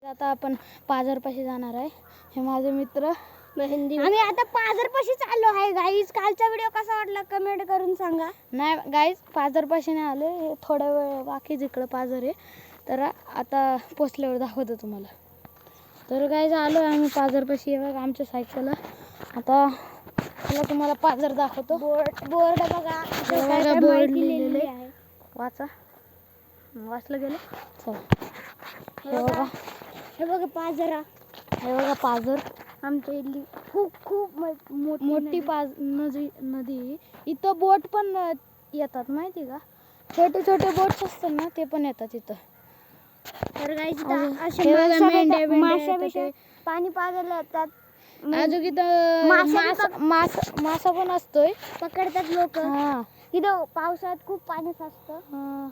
आता आपण पाझरपाशी जाणार आहे. हे माझे मित्र मेहंदी. आम्ही आता पाझरपाशी चाललो आहे गाईज. कालचा व्हिडिओ कसा वाटला कमेंट करून सांगा. नाही गाईज, पाझरपाशी नाही आले, हे थोड्या वेळ बाकी जिकडं पाझर आहे. तर आता पोचल्यावर दाखवतो तुम्हाला. तर गाईज आलो आम्ही पाझरपाशी. हे बघा आमच्या सायकल. आता तुम्हाला पाझर दाखवतो. बोर्ड बघा, बोर्ड लिहिलेलं आहे. वाचलं गेलं. चला हे बघा पाझरा. हे बघा पाझर. आमच्या इथली खूप मोठी नदी. इथं बोट पण येतात माहिती का. छोटे छोटे बोट्स असतात ना, ते पण येतात इथं. तर गाईज मासे पाणी पाजायला येतात. अजून इथं मासा पण असतोय, पकडतात लोक. इथं पावसाळ्यात खूप पाणी साचतं.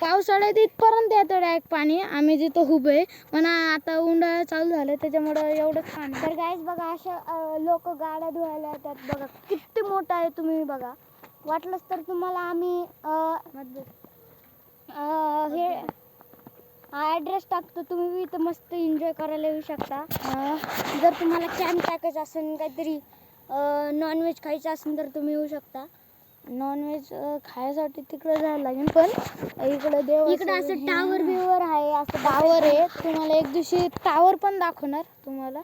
पावसाळ्यात इथपर्यंत येतं डायरेक्ट पाणी. आम्ही जिथं उभे पण आता उन्हाळा चालू झालं त्याच्यामुळं एवढंच पाणी. तर गाईज बघा अशा लोक गाड्या धुवायला येतात. बघा किती मोठा आहे, तुम्ही बघा. वाटलंच तर तुम्हाला आम्ही हे ॲड्रेस टाकतो. तुम्ही इथं मस्त एन्जॉय करायला येऊ शकता. जर तुम्हाला कॅम्प टाकायचं असेल, काहीतरी नॉनव्हेज खायचं असेल तर तुम्ही येऊ शकता. नॉनव्हेज खायसाठी तिकडे जायला लागेल, पण इकडे असं टावर बिवर आहे, असं टावर आहे. तुम्हाला एक दिवशी टावर पण दाखवणार तुम्हाला.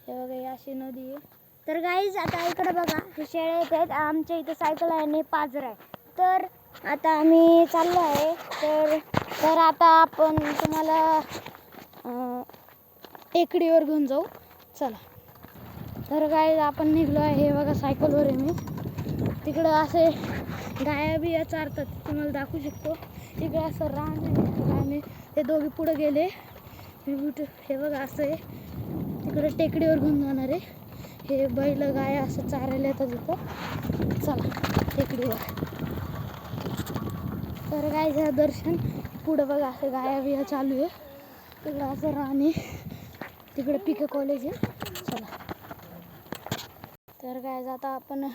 हे बघा ही अशी नदी आहे. तर गाईज आता इकडे बघा हे शेळ्या येत आहेत. आमच्या इथं सायकल आहे आणि पाझर आहे. तर आता आम्ही चाललो आहे. तर आता आपण तुम्हाला टेकडीवर घेऊन जाऊ. चला. तर गाईज आपण निघलो आहे. हे बघा सायकलवर आहे मी. तिकडं असे गाया बिया चारतात, तुम्हाला दाखवू शकतो. तिकडे असं रान आहे. ते दोघे पुढे गेले. हे बघा असं आहे. तिकडे टेकडीवर घेऊन जाणार आहे. हे बैल गाया असं चारायला येतात तिथं. चला टेकडीवर. तर गाईज दर्शन पुढं बघा असं गाया बिया चालू आहे. तिकडं असं रान आहे. तिकडे पिके कॉलेज आहे. चला. तर गाईज आता आपण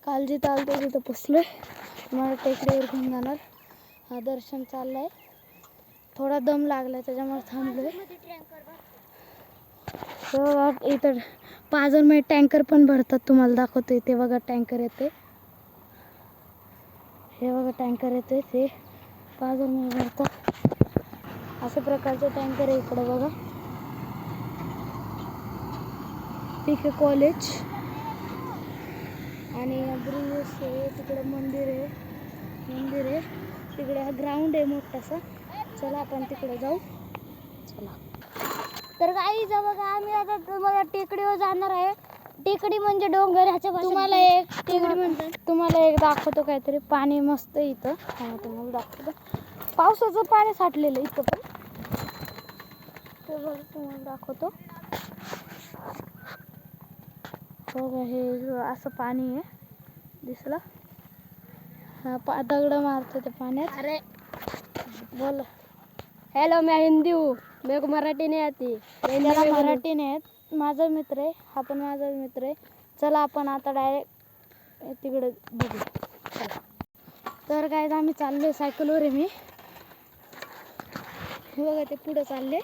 काल जिथं आलो तिथं पोचलोय. मला टेकडीवर घेऊन जाणार. हा दर्शन चाललंय. थोडा दम लागलाय त्याच्यामुळे थांबलोय. इथं पाझरमध्ये टँकर पण भरतात, तुम्हाला दाखवतो. इथे बघा टँकर येते. हे बघा टँकर येते, ते पाझरमध्ये भरतात. अशा प्रकारचे टँकर आहे इकडं बघा. पिके कॉलेज आणि ब्रिज आहे. तिकडे मंदिर आहे. तिकडे हा ग्राउंड आहे मोठासा. चला आपण तिकडे जाऊ. चला. तर गाईज बघा आम्ही आता तुम्हाला टेकडीवर जाणार आहे. टेकडी म्हणजे डोंगर. ह्याच्या तुम्हाला एक दाखवतो काहीतरी. पाणी मस्त आहे इथं. तुम्हाला दाखवतो. पावसाचं पाणी साठलेलं इथं पण. तुम्हाला दाखवतो. बघा हे असं पाणी आहे. दिसलं. हा दगड मारतो ते पाण्यात. अरे बोल. हॅलो, मैं हिंदी हूँ, मेरे को मराठी नहीं आती. त्याला मराठी नाही येत. माझा मित्र आहे, हा पण माझा मित्र आहे. चला आपण आता डायरेक्ट तिकडे बघू. तर काय आम्ही चाललोय. सायकलवर आहे मी. हे बघा ते पुढे चालले.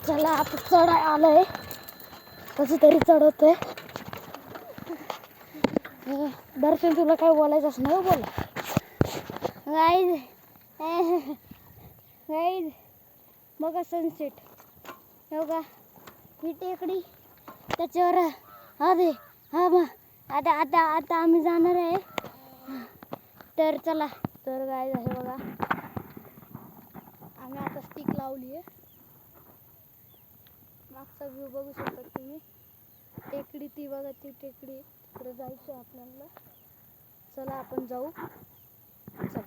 चला आता चढाय आलंय. कसं तरी चढवतोय. दर्शन तुला काय बोलायचं असं नाही बोला. गाईज बघा सनसेट. बघा ही टेकडी त्याच्यावर आता आम्ही जाणार आहे. तर चला. तर गाईज आहे बघा, आम्ही आता स्टिक लावली आहे. मागचा व्ह्यू बघू शकता तुम्ही. टेकडी ती बघा, ती टेकडी. तिकडे जायचं आहे आपल्याला. चला आपण जाऊ. चला.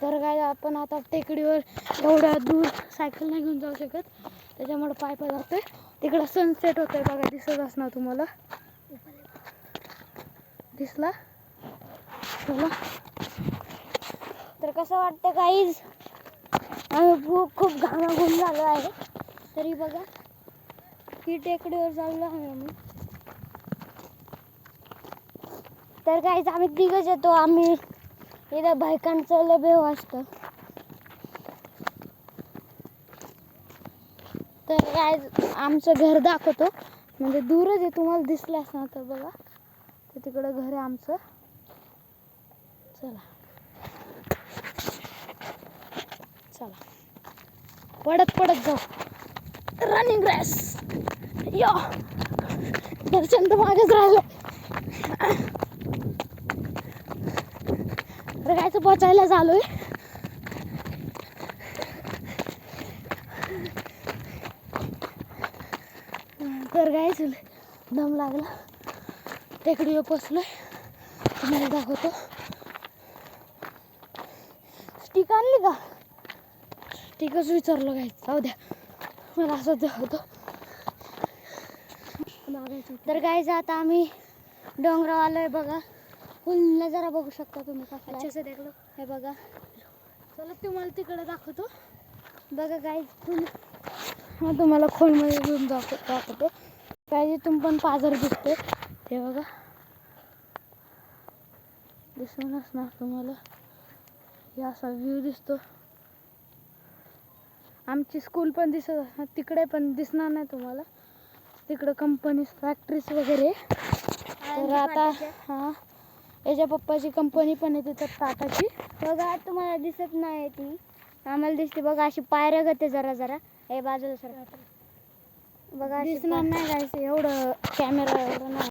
तर काय आपण आता टेकडीवर एवढ्या दूर सायकल नाही घेऊन जाऊ शकत, त्याच्यामुळे पाय जातोय. तिकडं सनसेट होतोय बघा, दिसत असणार तुम्हाला. दिसला. चला. तर कसं वाटतं गाईज? आम्ही खूप घामाघूम झालो आहे. तरी बघा ही टेकडीवर चाललो आहे आम्ही. तर काहीच आम्ही तिघच येतो. आम्ही इथं बायकांचं लय भेव असतं. तर काय आमचं घर दाखवतो, म्हणजे दूरच आहे, तुम्हाला दिसलं असणार. तर बघा तर तिकडं घर आहे आमचं. चला पडत जाऊ. Running race. यो दर्शन तर मागेच राहिलं. रगायचं पोचायला चालू आहे. तर गायच दम लागला. टेकडीवर पोचलोय, तुम्हाला दाखवतो. स्टिक आणली का? स्टिकच विचारलं काय, जाऊ द्या, मला असं दाखवतो. तर गायचं आता आम्ही डोंगरावर आलोय. बघा फुल नजारा बघू शकता तुम्ही कसला आहे. हे बघा, चला तुम्हाला तिकडे दाखवतो. बघा गाईज फुल. हा तुम्हाला खोलमध्ये घेऊन दाखवतो. काय इथून पण पाझर दिसते. हे बघा, दिसून असणार तुम्हाला. हे असा व्ह्यू दिसतो. आमची स्कूल पण दिसत असणार. तिकडे पण दिसणार नाही तुम्हाला. तिकडे कंपनीज, फॅक्टरीज वगैरे. तर आता हां, याच्या पप्पाची कंपनी पण आहे तिथं, टाटाची. बघा तुम्हाला दिसत नाही ती, आम्हाला दिसते. बघा अशी पायऱ्या गते जरा जरा. हे बाजूला सर बघा दिसणार नाही गायचं, एवढं कॅमेरा एवढं नाही.